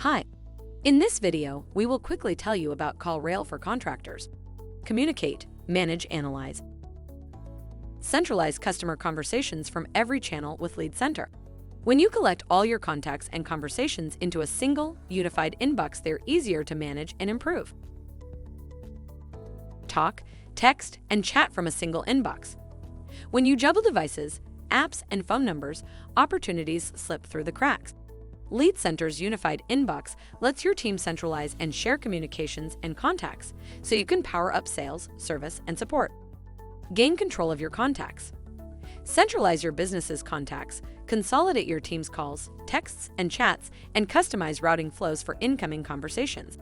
Hi. In this video, we will quickly tell you about CallRail for contractors. Communicate, manage, analyze. Centralize customer conversations from every channel with Lead Center. When you collect all your contacts and conversations into a single, unified inbox, they're easier to manage and improve. Talk, text, and chat from a single inbox. When you juggle devices, apps, and phone numbers, opportunities slip through the cracks. Lead Center's unified inbox lets your team centralize and share communications and contacts so you can power up sales, service, and support. Gain control of your contacts. Centralize your business's contacts, consolidate your team's calls, texts, and chats, and customize routing flows for incoming conversations.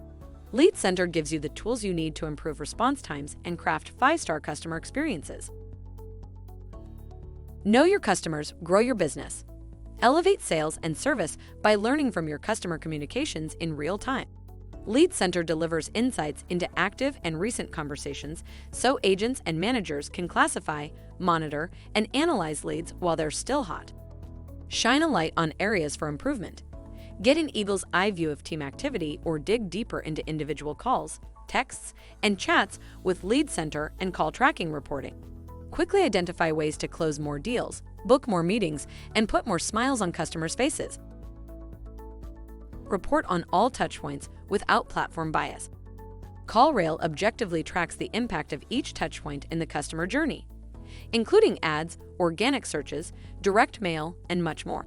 Lead Center gives you the tools you need to improve response times and craft 5-star customer experiences. Know your customers, grow your business. Elevate sales and service by learning from your customer communications in real time. Lead Center delivers insights into active and recent conversations so agents and managers can classify, monitor, and analyze leads while they're still hot. Shine a light on areas for improvement. Get an eagle's eye view of team activity or dig deeper into individual calls, texts, and chats with Lead Center and call tracking reporting. Quickly identify ways to close more deals, book more meetings, and put more smiles on customers' faces. Report on all touchpoints without platform bias. CallRail objectively tracks the impact of each touchpoint in the customer journey, including ads, organic searches, direct mail, and much more.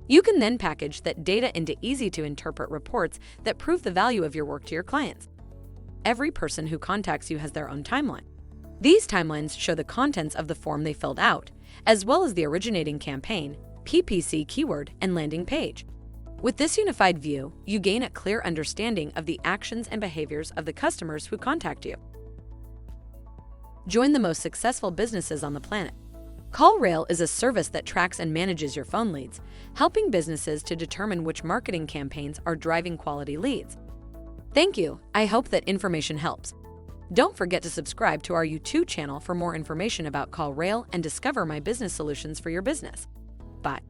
You can then package that data into easy-to-interpret reports that prove the value of your work to your clients. Every person who contacts you has their own timeline. These timelines show the contents of the form they filled out, as well as the originating campaign, PPC keyword, and landing page. With this unified view, you gain a clear understanding of the actions and behaviors of the customers who contact you. Join the most successful businesses on the planet. CallRail is a service that tracks and manages your phone leads, helping businesses to determine which marketing campaigns are driving quality leads. Thank you. I hope that information helps. Don't forget to subscribe to our YouTube channel for more information about CallRail and discover my business solutions for your business. Bye.